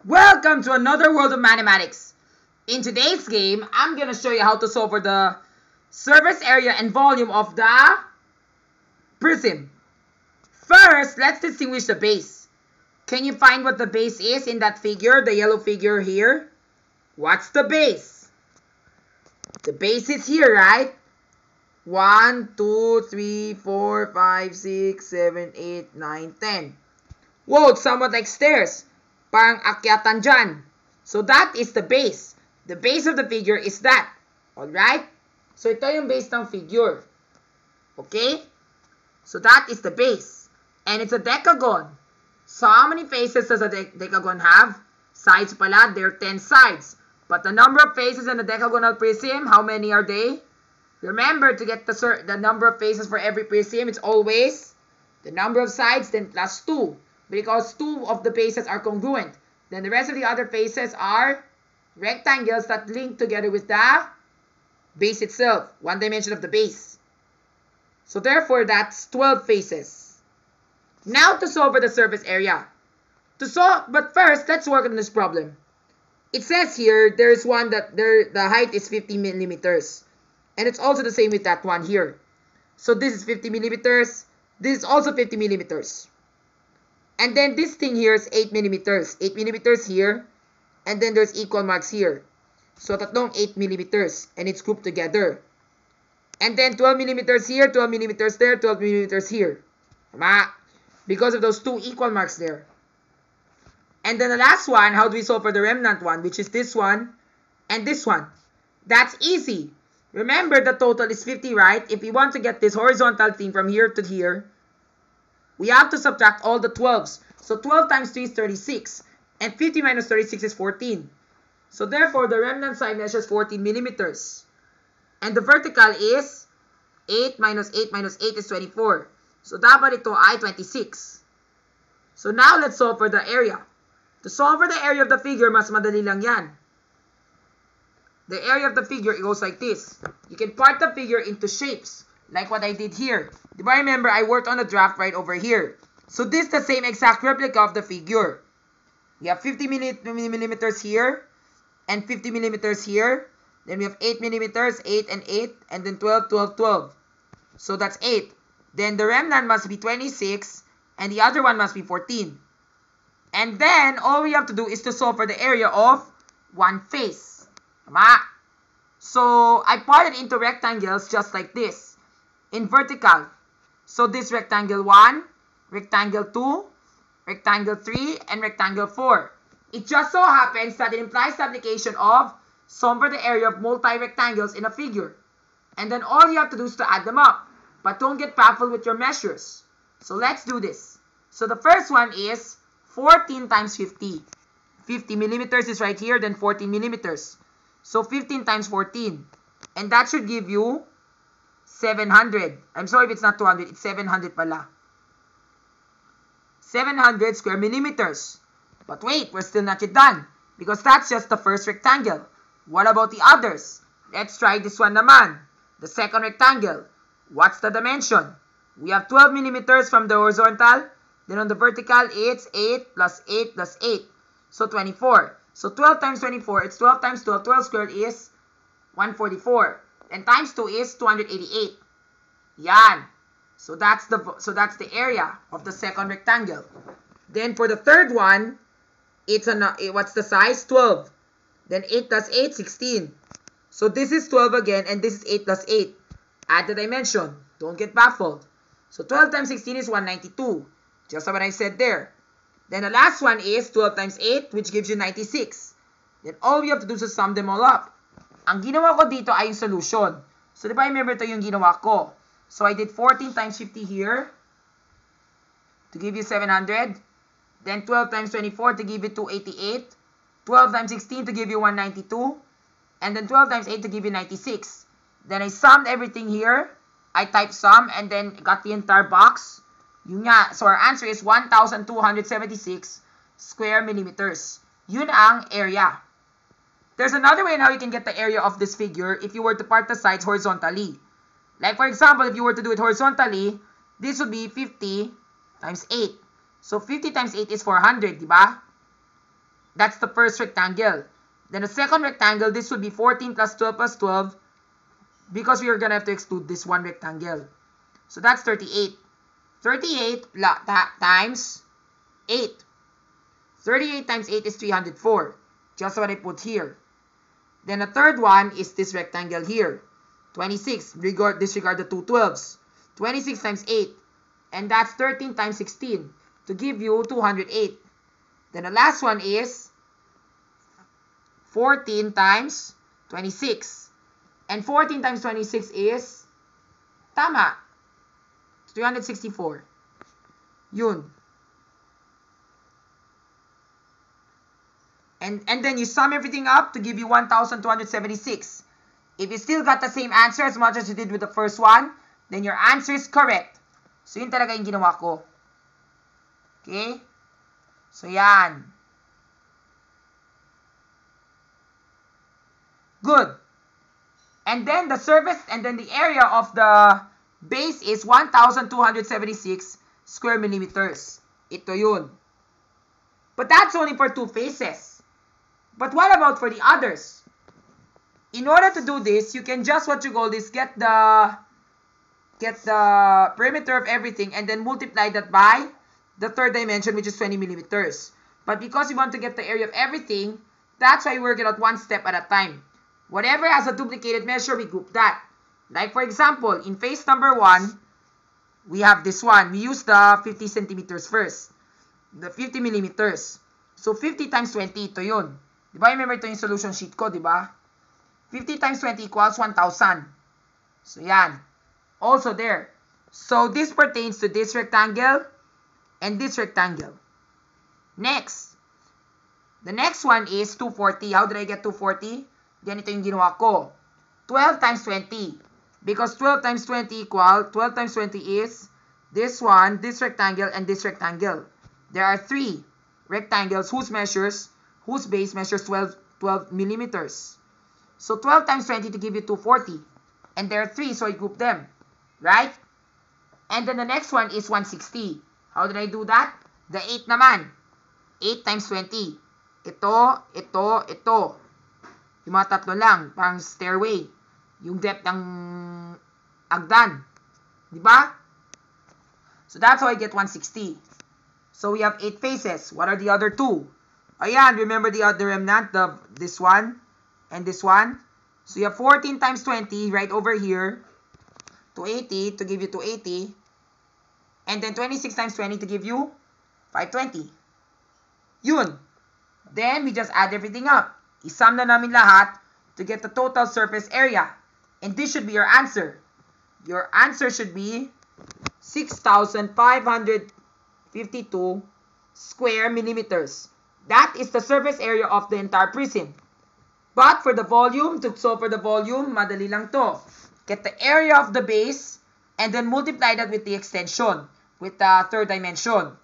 Welcome to another world of mathematics. In today's game, I'm going to show you how to solve for the surface area and volume of the prism. First, let's distinguish the base. Can you find what the base is in that figure, the yellow figure here? What's the base? The base is here, right? 1, 2, 3, 4, 5, 6, 7, 8, 9, 10. Whoa, it's somewhat like stairs. Parang akyatan dyan. So that is the base. The base of the figure is that. Alright? So ito yung base ng figure. Okay? So that is the base. And it's a decagon. So how many faces does a decagon have? Sides pala, there are 10 sides. But the number of faces in a decagonal prism, how many are they? Remember, to get the number of faces for every prism, it's always the number of sides, then plus 2. Because 2 of the bases are congruent. Then the rest of the other faces are rectangles that link together with the base itself. One dimension of the base. So therefore, that's 12 faces. Now to solve for the surface area. But first, let's work on this problem. It says here, there's one that the height is 50 millimeters. And it's also the same with that one here. So this is 50 millimeters. This is also 50 millimeters. And then this thing here is 8 millimeters. 8 millimeters here. And then there's equal marks here. So tatlong 8 millimeters. And it's grouped together. And then 12 millimeters here, 12 millimeters there, 12 millimeters here. Tama? Because of those two equal marks there. And then the last one, how do we solve for the remnant one? Which is this one and this one. That's easy. Remember, the total is 50, right? If we want to get this horizontal thing from here to here, we have to subtract all the 12s. So 12 times 3 is 36. And 50 minus 36 is 14. So therefore, the remnant side measures 14 millimeters. And the vertical is 8 minus 8 minus 8 is 24. So dapat ito ay 26. So now let's solve for the area. To solve for the area of the figure, mas madali lang yan. The area of the figure, it goes like this. You can part the figure into shapes, like what I did here. Do you remember I worked on a draft right over here? So this is the same exact replica of the figure. We have 50 millimeters here, and 50 millimeters here. Then we have 8 millimeters, 8 and 8, and then 12, 12, 12. So that's 8. Then the remnant must be 26, and the other one must be 14. And then, all we have to do is to solve for the area of one face. Tama? So, I parted into rectangles just like this. In vertical. So, this rectangle 1, rectangle 2, rectangle 3, and rectangle 4. It just so happens that it implies the application of solve for the area of multi-rectangles in a figure. And then all you have to do is to add them up. But don't get baffled with your measures. So, let's do this. So, the first one is 14 times 50. 50 millimeters is right here, then 14 millimeters. So 15 times 14. And that should give you 700. I'm sorry if it's not 200. It's 700 pala. 700 square millimeters. But wait, we're still not yet done. Because that's just the first rectangle. What about the others? Let's try this one naman. The second rectangle. What's the dimension? We have 12 millimeters from the horizontal. Then on the vertical, it's 8 plus 8 plus 8. So 24. So 12 times 24, it's 12 times 12. 12 squared is 144. And times 2 is 288. Yan. So that's the area of the second rectangle. Then for the third one, it's what's the size? 12. Then 8 plus 8, 16. So this is 12 again, and this is 8 plus 8. Add the dimension. Don't get baffled. So 12 times 16 is 192. Just what I said there. Then the last one is 12 times 8, which gives you 96. Then all we have to do is to sum them all up. Ang ginawa ko dito ay yung solution. So, di ba, remember ito yung ginawa ko. So, I did 14 times 50 here to give you 700. Then 12 times 24 to give you 288. 12 times 16 to give you 192. And then 12 times 8 to give you 96. Then I summed everything here. I typed sum and then got the entire box. Yun nga. So, our answer is 1,276 square millimeters. Yun ang area. There's another way on how you can get the area of this figure if you were to part the sides horizontally. Like, for example, if you were to do it horizontally, this would be 50 times 8. So, 50 times 8 is 400, di ba? That's the first rectangle. Then the second rectangle, this would be 14 plus 12 plus 12 because we are going to have to exclude this one rectangle. So that's 38. 38 times 8. 38 times 8 is 304. Just what I put here. Then the third one is this rectangle here. 26. Disregard the two 12s. 26 times 8. And that's 13 times 16 to give you 208. Then the last one is 14 times 26. And 14 times 26 is, tama, 364. Yun. And then you sum everything up to give you 1,276. If you still got the same answer as much as you did with the first one, then your answer is correct. So yun talaga yung ginawa ko. Okay? So yan. Good. And then the surface and then the area of the base is 1,276 square millimeters. Ito yun. But that's only for two faces. But what about for the others? In order to do this, you can just what you call this, get the perimeter of everything and then multiply that by the third dimension, which is 20 millimeters. But because you want to get the area of everything, that's why we work it out one step at a time. Whatever has a duplicated measure, we group that. Like for example, in face number 1, we have this one. We use the 50 centimeters first. The 50 millimeters. So 50 times 20, ito yun. Diba, remember ito yung solution sheet ko, diba? 50 times 20 equals 1,000. So yan. Also there. So this pertains to this rectangle and this rectangle. Next. The next one is 240. How did I get 240? Then ito yung ginawa ko. 12 times 20. Because 12 times 20 12 times 20 is this one, this rectangle, and this rectangle. There are 3 rectangles whose base measures 12 millimeters. So 12 times 20 to give you 240. And there are 3, so I group them. Right? And then the next one is 160. How did I do that? The 8 naman. 8 times 20. Ito. Yung mga tatlo lang, parang stairway. Yung depth ng agdan. Diba? So that's how I get 160. So we have 8 faces. What are the other 2? Ayan, remember the other remnant, this one and this one. So you have 14 times 20 right over here. 280 to give you 280. And then 26 times 20 to give you 520. Yun. Then we just add everything up. Isum na namin lahat to get the total surface area. And this should be your answer. Your answer should be 6,552 square millimeters. That is the surface area of the entire prism. But for the volume, to solve for the volume, madali lang to. Get the area of the base and then multiply that with the extension, with the third dimension.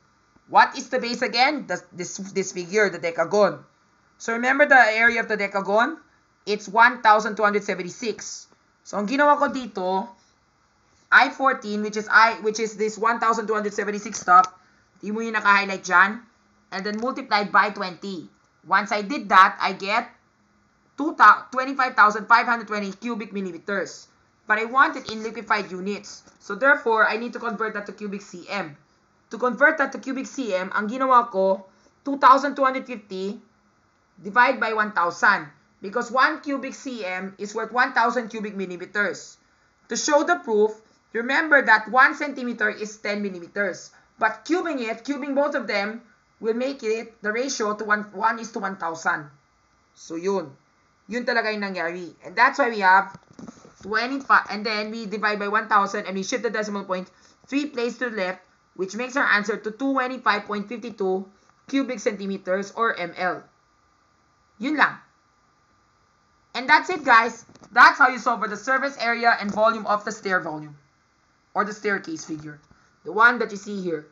What is the base again? This figure, the decagon. So remember the area of the decagon? It's 1,276. So ang ginawa ko dito, I-14, which is this 1,276 stuff, di mo yung naka-highlight dyan, and then multiplied by 20. Once I did that, I get 25,520 cubic millimeters. But I want it in liquefied units. So therefore, I need to convert that to cubic cm. To convert that to cubic cm, ang ginawa ko, 2,250 divide by 1,000. Because 1 cubic cm is worth 1,000 cubic millimeters. To show the proof, remember that 1 centimeter is 10 millimeters. But cubing both of them, will make it the ratio to 1 is to 1,000. So yun. Yun talaga yung nangyari. And that's why we have 25. And then we divide by 1,000 and we shift the decimal point 3 places to the left, which makes our answer to 225.52 cubic centimeters or ml. Yun lang. And that's it, guys. That's how you solve for the surface area and volume of the stair volume. Or the staircase figure. The one that you see here.